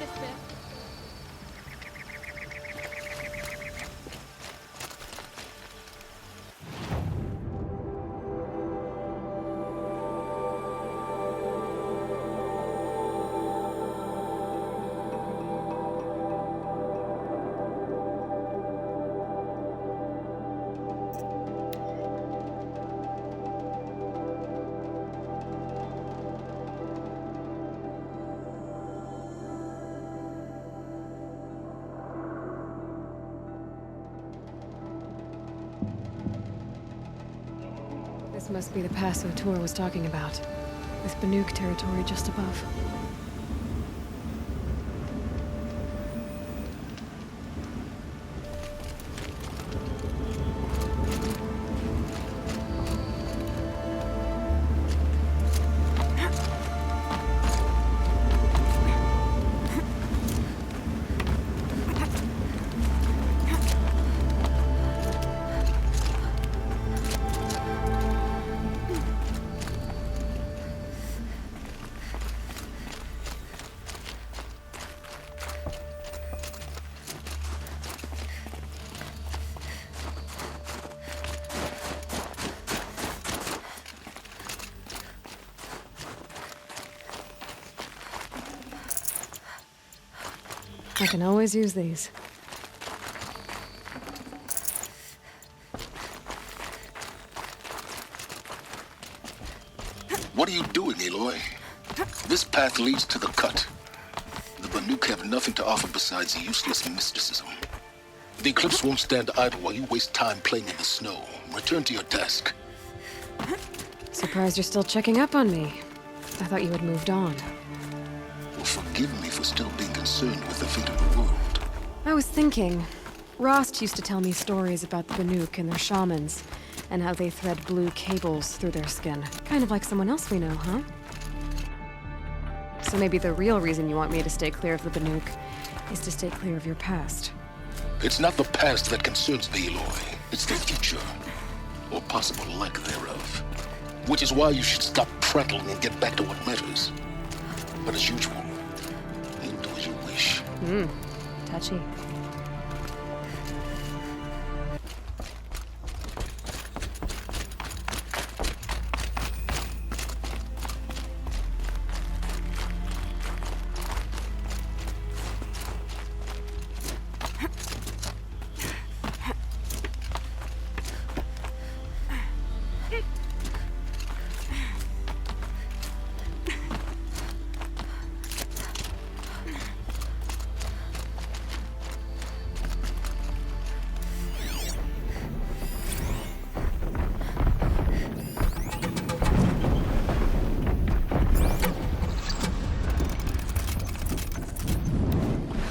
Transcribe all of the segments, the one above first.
sister. This must be the pass O'Toole was talking about, with Banuk territory just above. I can always use these. What are you doing, Aloy? This path leads to the cut. The Banuk have nothing to offer besides useless mysticism. The Eclipse won't stand idle while you waste time playing in the snow. Return to your task. Surprised you're still checking up on me. I thought you had moved on. Well, forgive me for still being concerned with the fate of the world. I was thinking, Rost used to tell me stories about the Banuk and their shamans, and how they thread blue cables through their skin. Kind of like someone else we know, huh? So maybe the real reason you want me to stay clear of the Banuk is to stay clear of your past. It's not the past that concerns me, Aloy. It's the future, or possible lack thereof. Which is why you should stop prattling and get back to what matters. But as usual, you do as you wish. Touchy.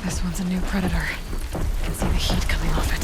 This one's a new predator. I can see the heat coming off it.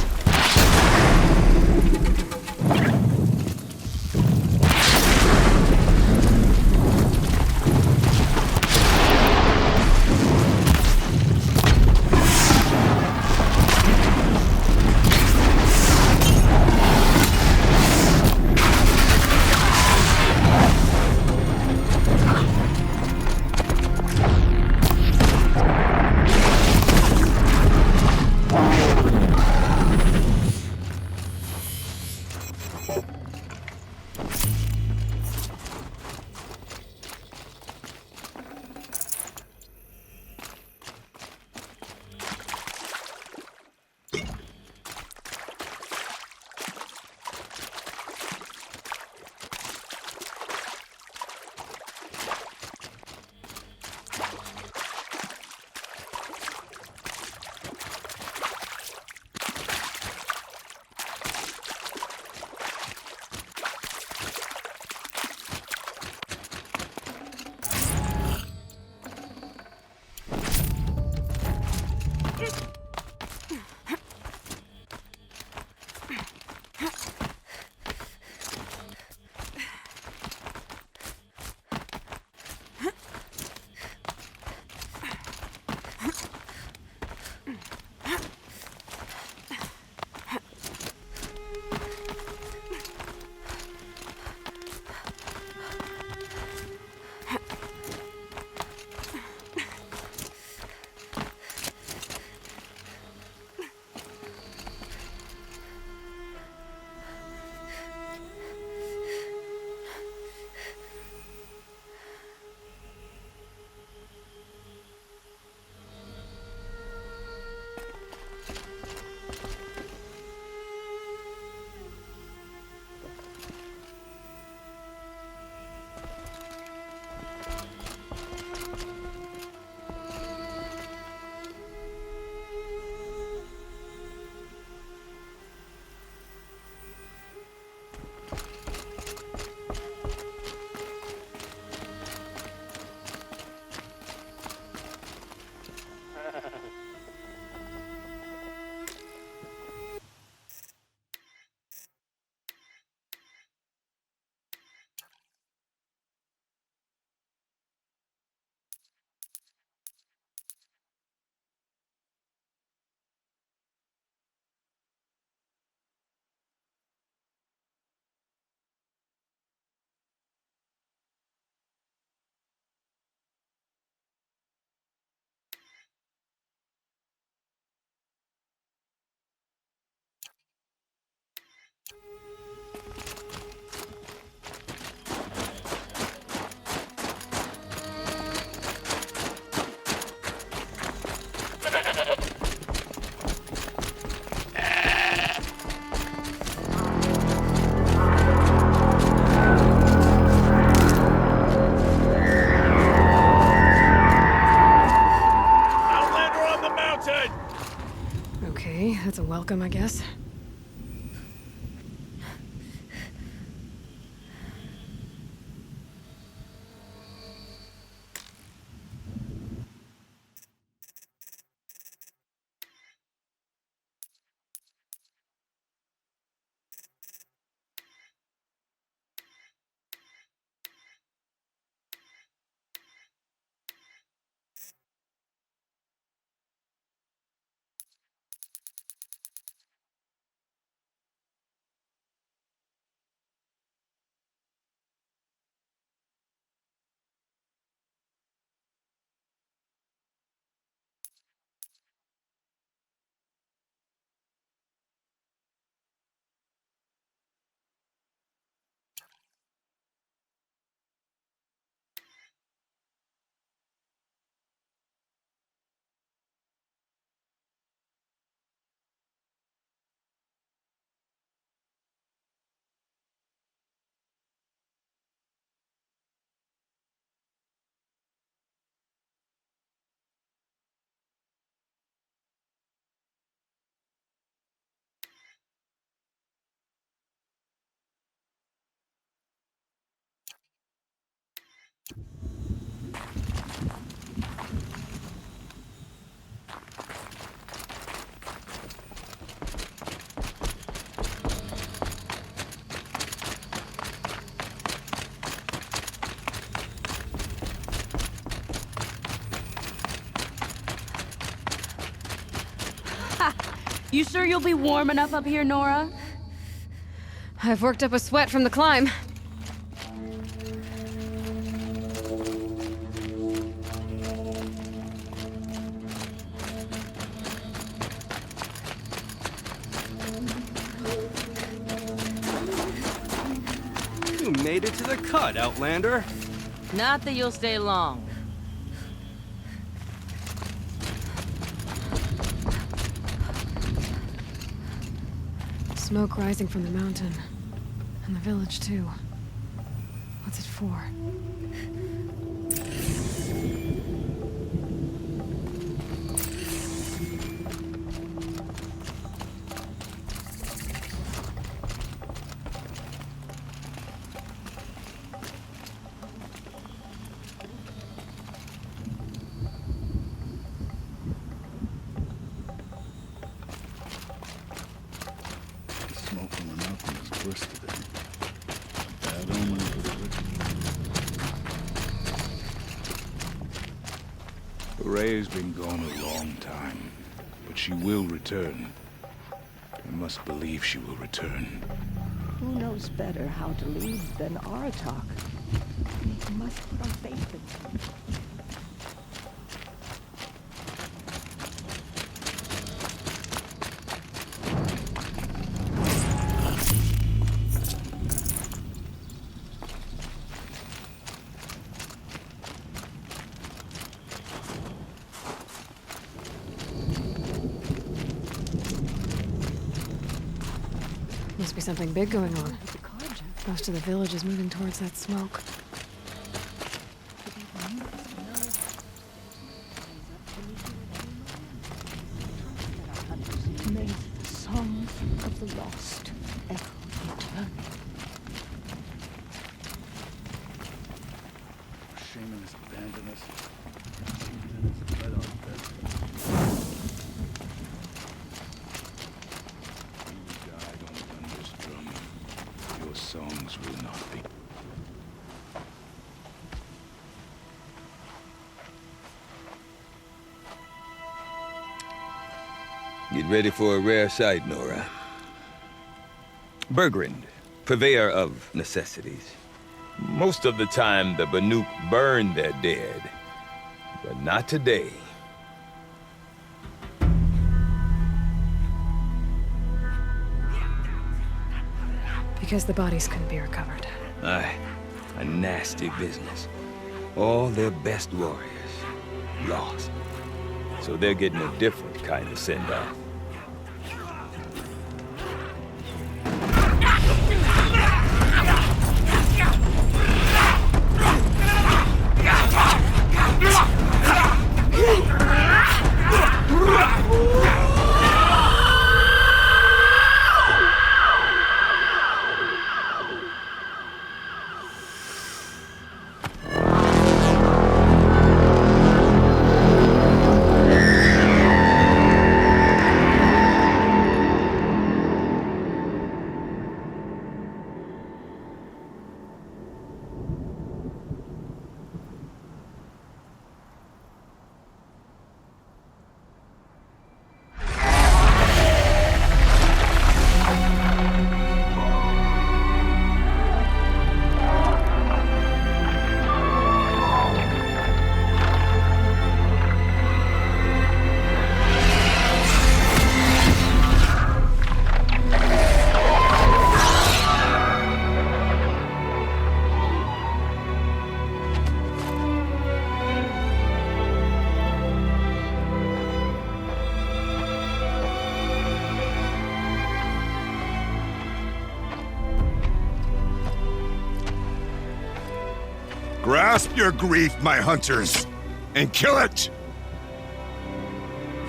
Okay, that's a welcome, I guess. You sure you'll be warm enough up here, Nora? I've worked up a sweat from the climb. You made it to the cut, Outlander. Not that you'll stay long. Smoke rising from the mountain. And the village, too. What's it for? Smoke from the mountain is worse today. Bad omen for the rich. Ray's been gone a long time, but she will return. I must believe she will return. Who knows better how to lead than Aratak? We must put our faith in him. Must be something big going on. Most of the village is moving towards that smoke. May the songs of the lost echo eternally. Shaman has abandoned us. Chieftain has fled our best. You died on Thunder's drum. Your songs will not be. Get ready for a rare sight, Nora. Bergrand, purveyor of necessities. Most of the time, the Banuk burn their dead. But not today. Because the bodies couldn't be recovered. Aye, a nasty business. All their best warriors lost. So they're getting a different kind of send-off. Grasp your grief, my hunters, and kill it!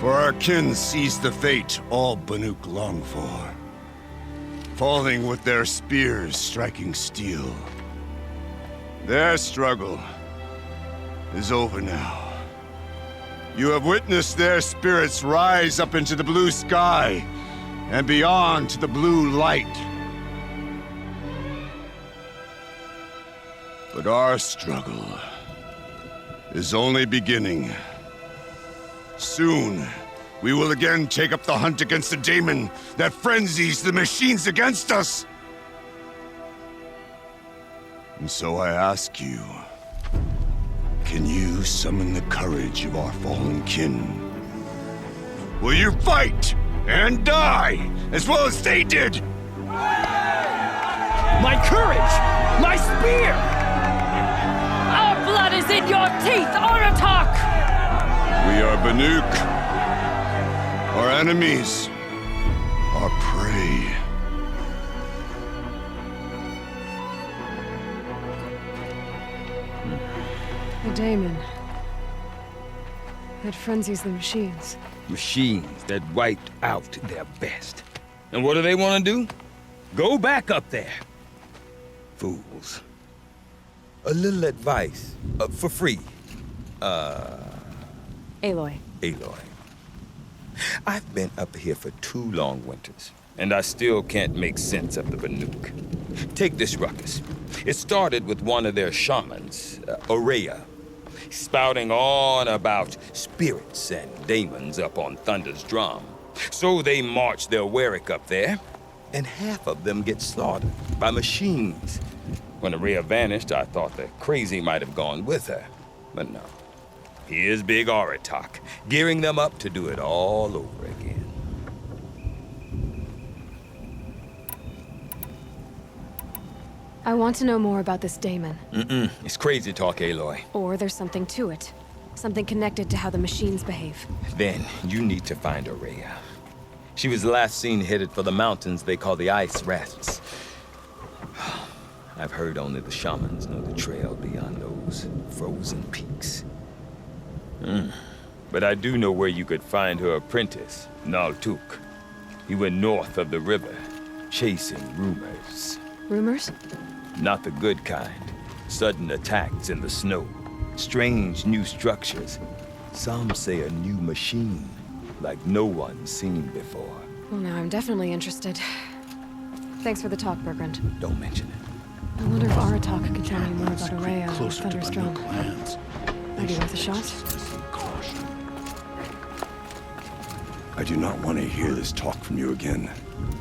For our kin sees the fate all Banuk long for. Falling with their spears striking steel. Their struggle is over now. You have witnessed their spirits rise up into the blue sky and beyond to the blue light. But our struggle is only beginning. Soon, we will again take up the hunt against the daemon that frenzies the machines against us. And so I ask you, can you summon the courage of our fallen kin? Will you fight and die as well as they did? My courage! My spear! Our blood is in your teeth, Aratak! We are Banuk. Our enemies. Our prey. The daemon. That frenzies the machines. Machines that wiped out their best. And what do they want to do? Go back up there. Fools. A little advice, for free. Aloy. Aloy. I've been up here for 2 long winters, and I still can't make sense of the Banuk. Take this ruckus. It started with one of their shamans, Aurea, spouting on about spirits and daemons up on Thunder's drum. So they march their Warwick up there, and half of them get slaughtered by machines. When Aurea vanished, I thought the crazy might have gone with her, but no. Here's Big Aratak, gearing them up to do it all over again. I want to know more about this daemon. It's crazy talk, Aloy. Or there's something to it. Something connected to how the machines behave. Then you need to find Aurea. She was last seen headed for the mountains they call the Ice Rats. I've heard only the shamans know the trail beyond those frozen peaks. But I do know where you could find her apprentice, Naltuk. He went north of the river, chasing rumors. Rumors? Not the good kind. Sudden attacks in the snow. Strange new structures. Some say a new machine, like no one's seen before. Well, now I'm definitely interested. Thanks for the talk, Bergrand. Don't mention it. I wonder if Aratak can tell me more about Aurea and Closer to Thunder's Banuk drum. lands. Maybe worth a shot? I do not want to hear this talk from you again.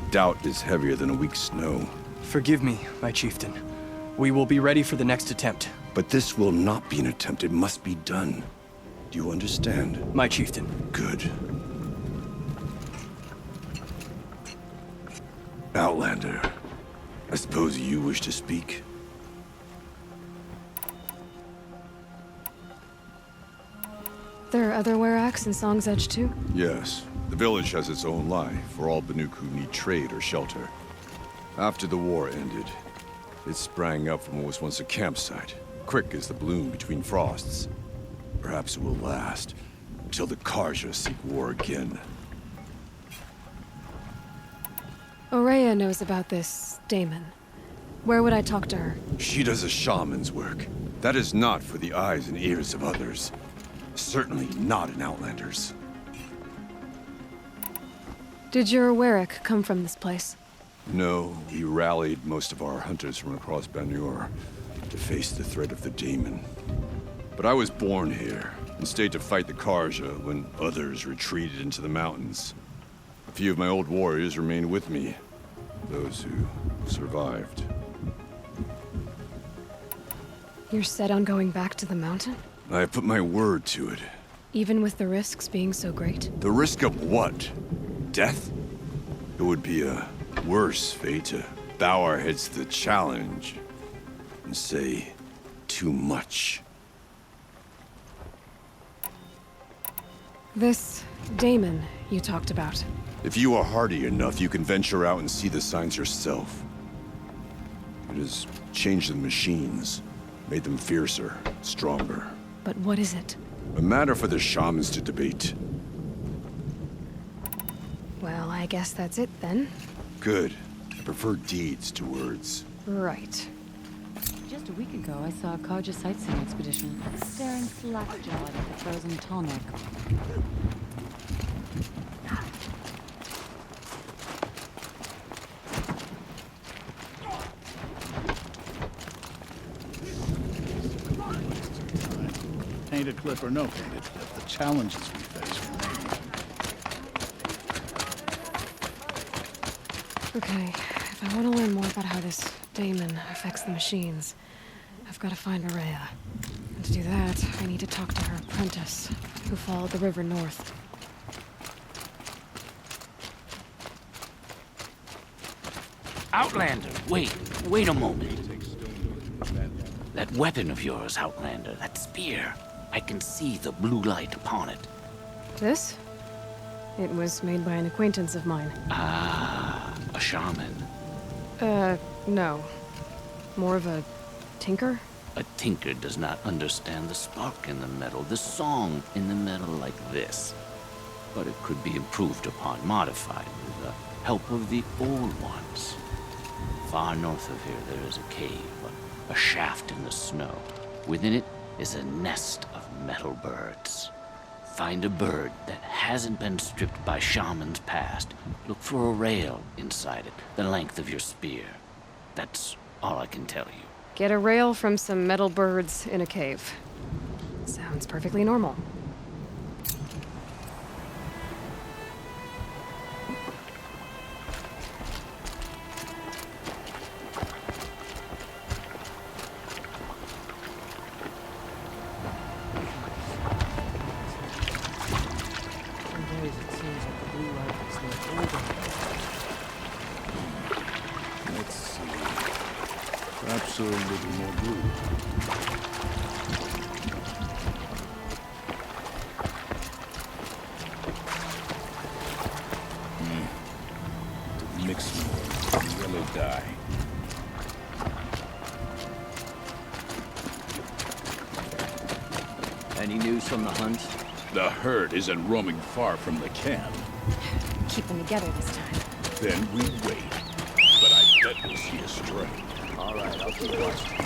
Doubt is heavier than a week's snow. Forgive me, my chieftain. We will be ready for the next attempt. But this will not be an attempt. It must be done. Do you understand? My chieftain. Good. Outlander, I suppose you wish to speak? There are other Weraks in Song's Edge too? Yes. The village has its own life for all Banuk who need trade or shelter. After the war ended, it sprang up from what was once a campsite, quick as the bloom between frosts. Perhaps it will last, until the Karja seek war again. Aurea knows about this Damon. Where would I talk to her? She does a shaman's work. That is not for the eyes and ears of others. Certainly not an Outlander's. Did your Werak come from this place? No, we rallied most of our hunters from across Banur to face the threat of the Demon. But I was born here and stayed to fight the Karja when others retreated into the mountains. A few of my old warriors remained with me, those who survived. You're set on going back to the mountain? I have put my word to it. Even with the risks being so great? The risk of what? Death? It would be a worse fate to bow our heads to the challenge and say too much. This Damon you talked about. If you are hardy enough, you can venture out and see the signs yourself. It has changed the machines, made them fiercer, stronger. But what is it? A matter for the shamans to debate. Well, I guess that's it then. Good. I prefer deeds to words. Right. Just a week ago, I saw a Karja sightseeing expedition staring slack-jawed at the frozen tallneck. Painted clip or no painted clip, the challenges we face remain. Okay, if I want to learn more about how this Damon affects the machines, I've got to find Aurea. And to do that, I need to talk to her apprentice, who followed the river north. Outlander, wait a moment. That weapon of yours, Outlander, that spear. I can see the blue light upon it. This? It was made by an acquaintance of mine. Ah, a shaman. No. More of a tinker? A tinker does not understand the spark in the metal, the song in the metal like this. But it could be improved upon, modified with the help of the old ones. Far north of here there is a cave, a shaft in the snow. Within it is a nest of metal birds. Find a bird that hasn't been stripped by shamans past. Look for a rail inside it, the length of your spear. That's all I can tell you. Get a rail from some metal birds in a cave. Sounds perfectly normal. Let's see. Perhaps a little more blue. Mix more yellow dye. Any news from the hunt? The herd isn't roaming far from the camp. Keep them together this time. Then we wait. But I bet we'll see a stray. All right, I'll keep watching.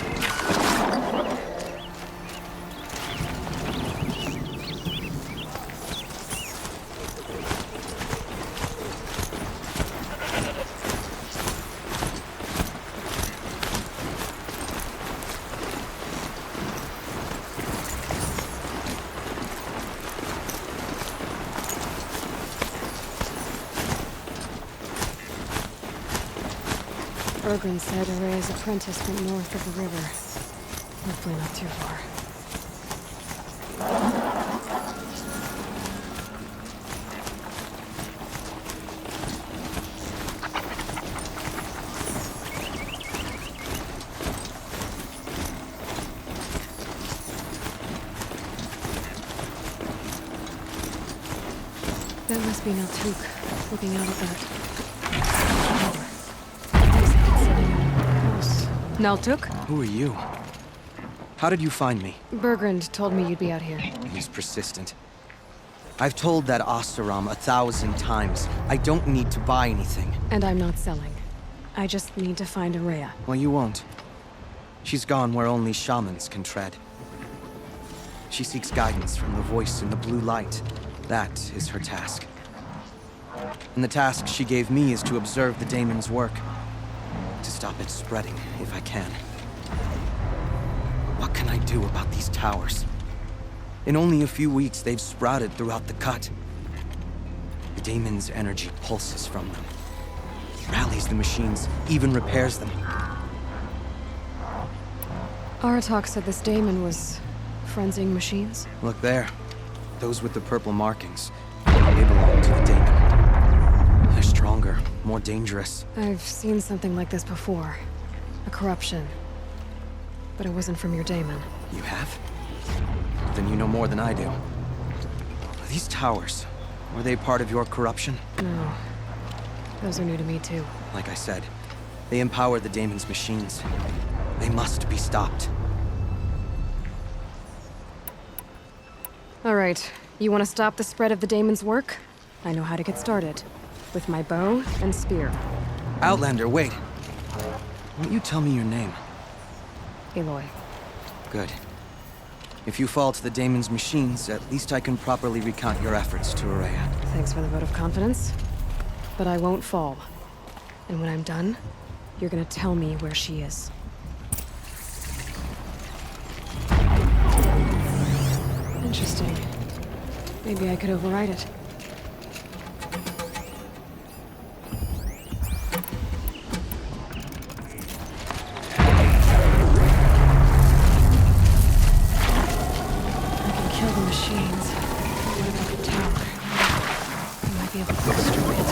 Bergren said Aurea's apprentice went north of the river. Hopefully not too far. That must be Naltuk, looking out at that tower. Looks like it's sitting out close. Naltuk? Who are you? How did you find me? Bergrand told me you'd be out here. He's persistent. I've told that Oseram 1,000 times. I don't need to buy anything. And I'm not selling. I just need to find Araya. Well, you won't. She's gone where only shamans can tread. She seeks guidance from the voice in the blue light. That is her task. And the task she gave me is to observe the daemon's work. To stop it spreading, if I can. What can I do about these towers? In only a few weeks, they've sprouted throughout the cut. The daemon's energy pulses from them. Rallies the machines, even repairs them. Aratak said this daemon was frenzying machines. Look there. Those with the purple markings. They belong to the daemon. They're stronger, more dangerous. I've seen something like this before. A corruption. But it wasn't from your daemon. You have? Then you know more than I do. These towers, were they part of your corruption? No. Those are new to me too. Like I said, they empower the daemon's machines. They must be stopped. All right. You want to stop the spread of the daemon's work? I know how to get started. With my bow and spear. Outlander, wait. Won't you tell me your name? Aloy. Good. If you fall to the daemon's machines, at least I can properly recount your efforts to Araya. Thanks for the vote of confidence. But I won't fall. And when I'm done, you're gonna tell me where she is. Interesting. Maybe I could override it. I can kill the machines. What about the tower? I might be able to destroy it.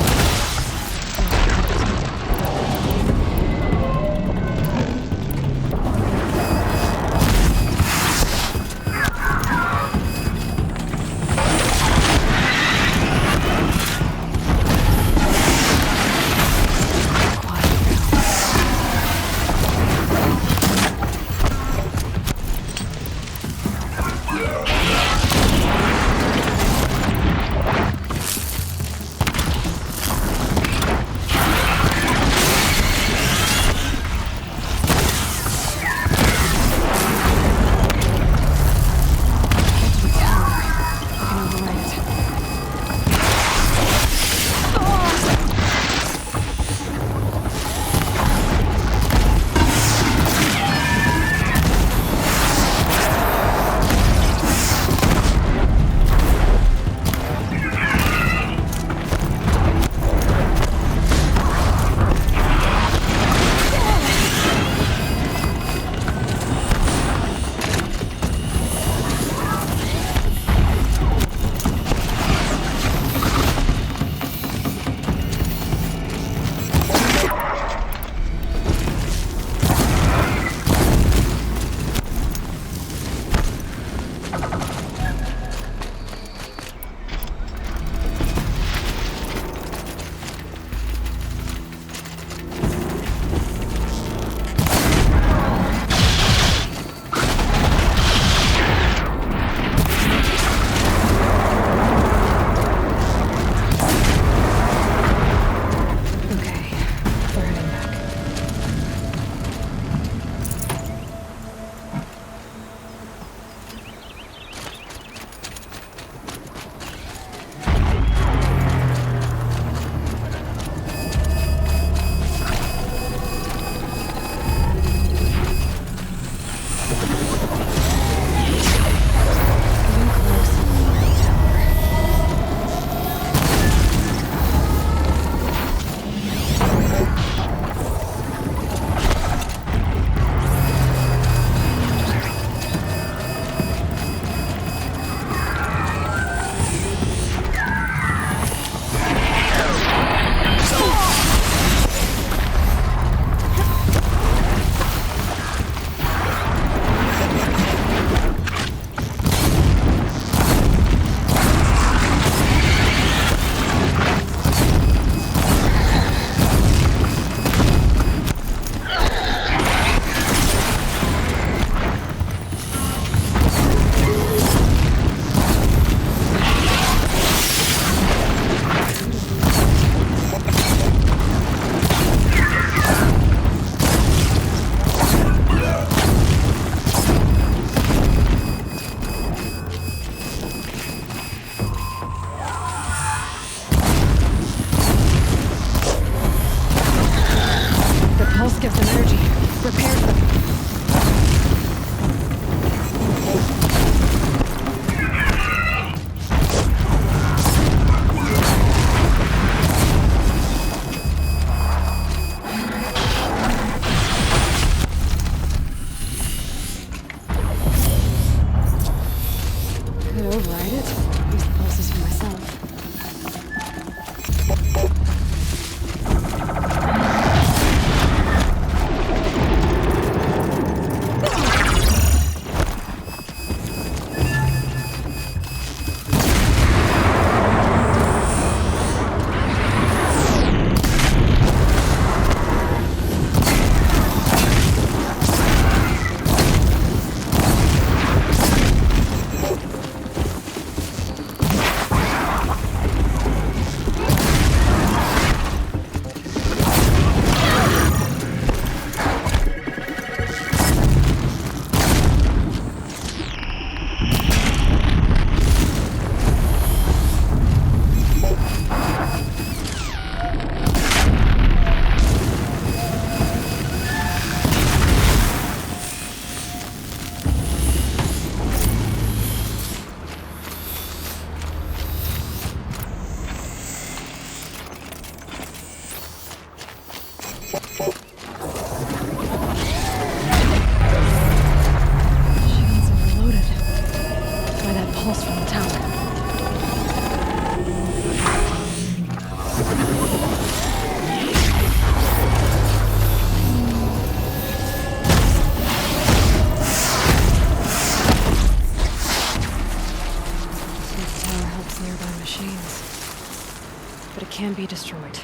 machines. But it can be destroyed.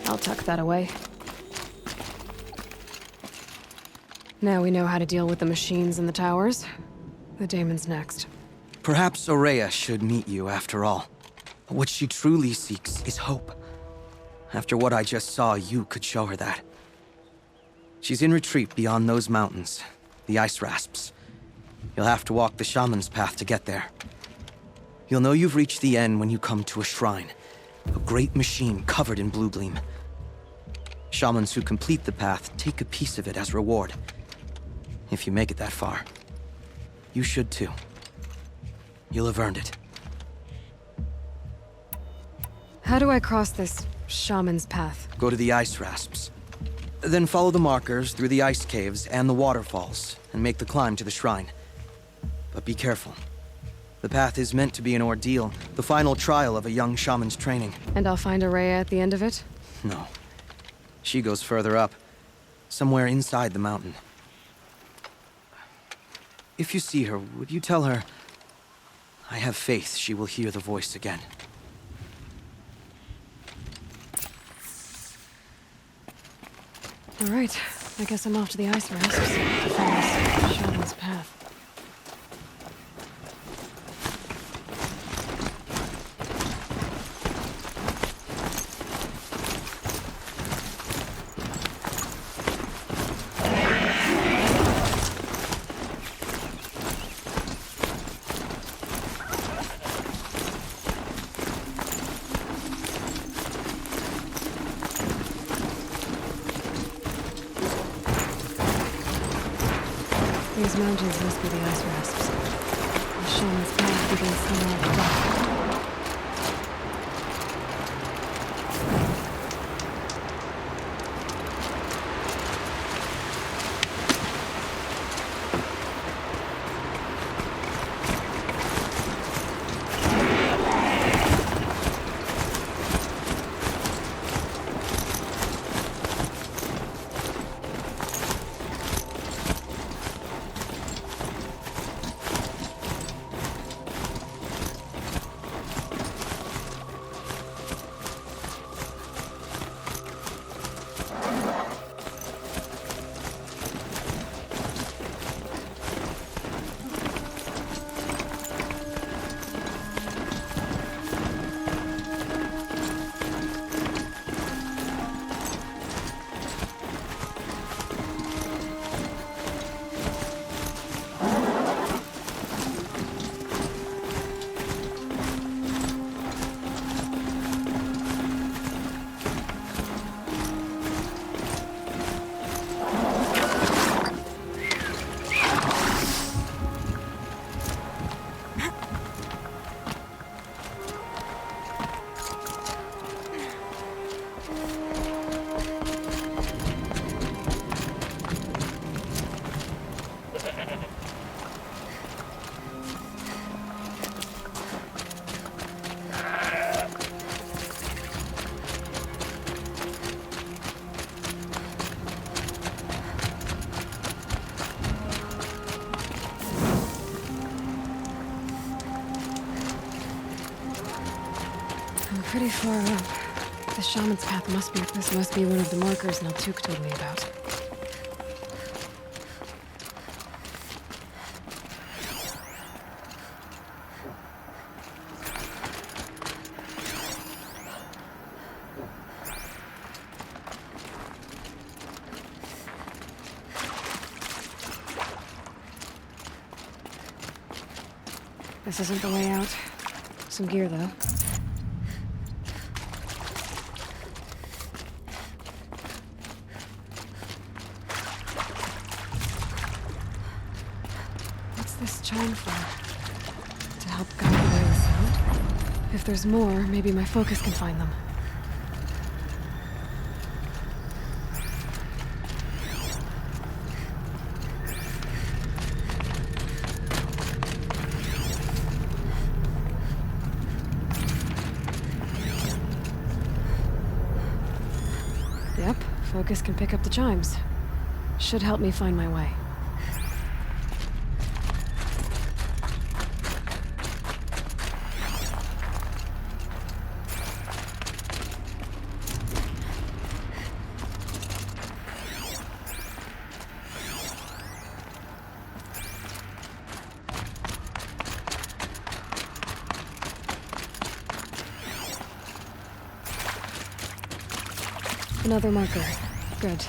I'll tuck that away. Now we know how to deal with the machines in the towers. The daemon's next. Perhaps Aurea should meet you after all. What she truly seeks is hope. After what I just saw, you could show her that. She's in retreat beyond those mountains, the ice rasps. You'll have to walk the shaman's path to get there. You'll know you've reached the end when you come to a shrine, a great machine covered in blue gleam. Shamans who complete the path take a piece of it as reward. If you make it that far, you should too. You'll have earned it. How do I cross this shaman's path? Go to the ice rasps. Then follow the markers through the ice caves and the waterfalls, and make the climb to the shrine. But be careful. The path is meant to be an ordeal, the final trial of a young shaman's training. And I'll find Aurea at the end of it? No. She goes further up, somewhere inside the mountain. If you see her, would you tell her, I have faith she will hear the voice again. All right, I guess I'm off to the ice rasps to find this shaman's path. These mountains must be the ice rasps. The shaman's path begins somewhere at the top. Pretty far up. The shaman's path this must be one of the markers Naltuk told me about. This isn't the way out. Some gear, though. This chime for? To help guide away the sound? If there's more, maybe my focus can find them. focus can pick up the chimes. Should help me find my way. Another marker. Good.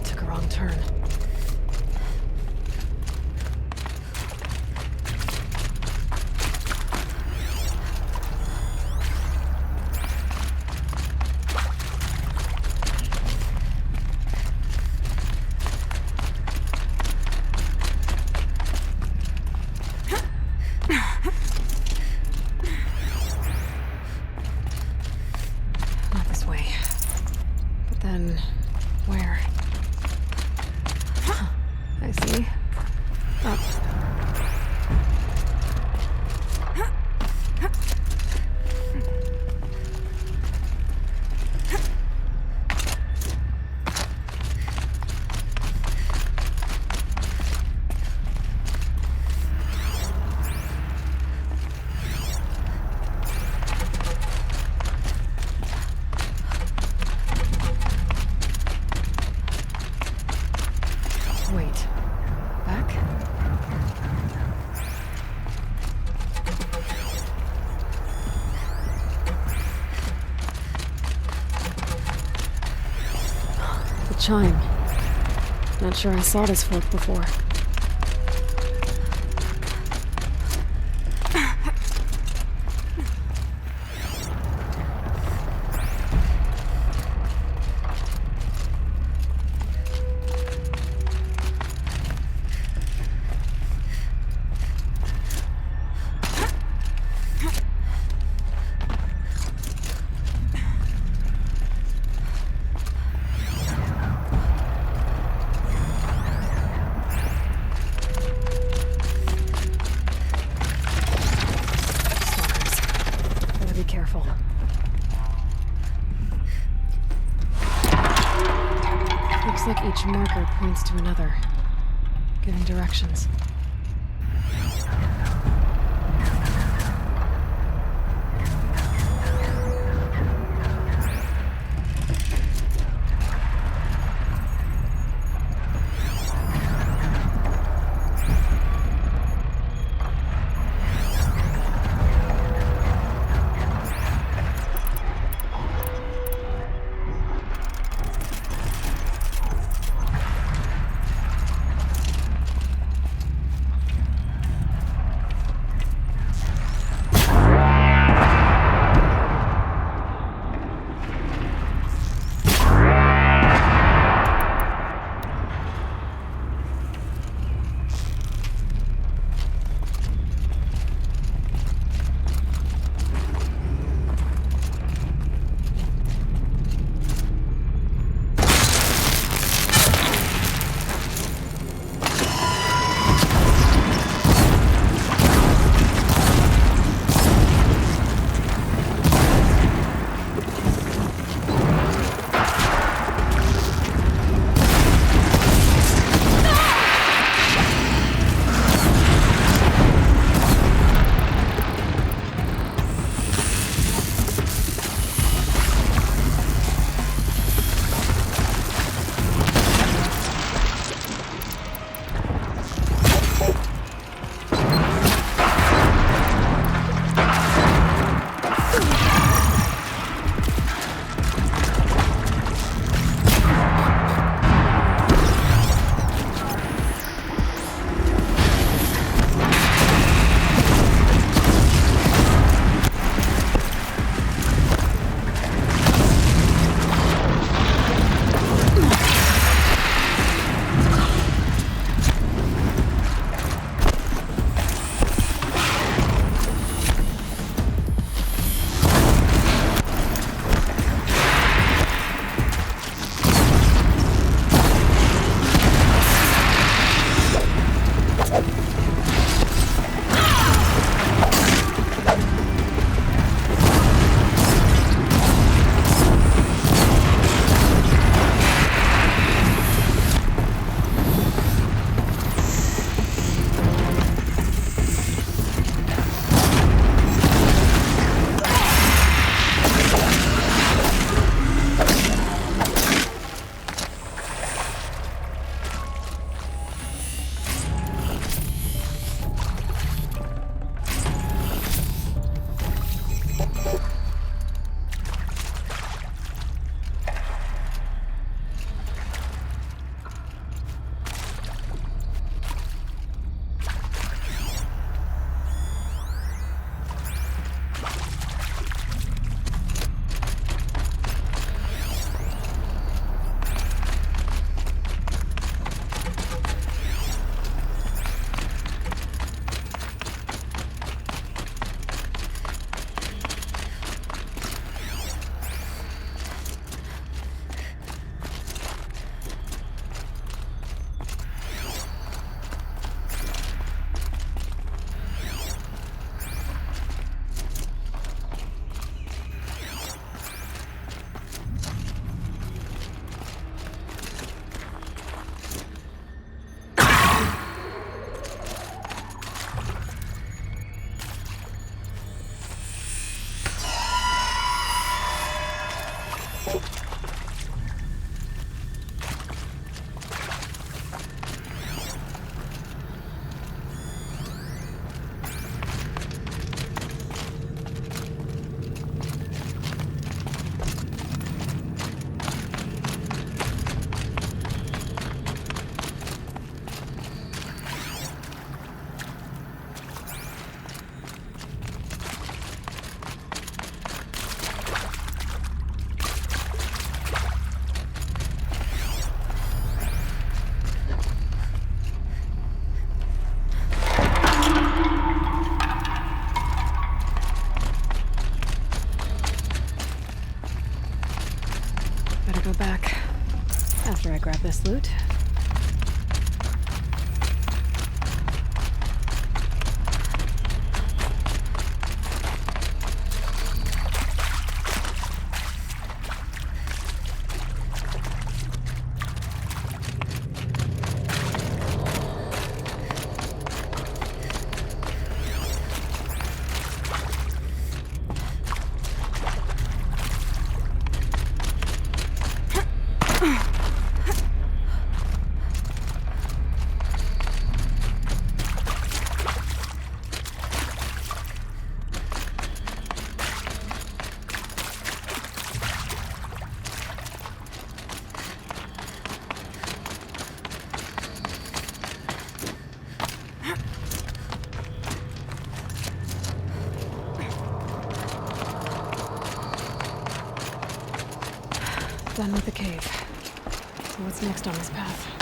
Took a wrong turn. Where? Huh. I see. Up. Wait. Back? The chime. Not sure I saw this fork before. Careful. Looks like each marker points to another, giving directions. this loot. Done with the cave. So what's next on this path?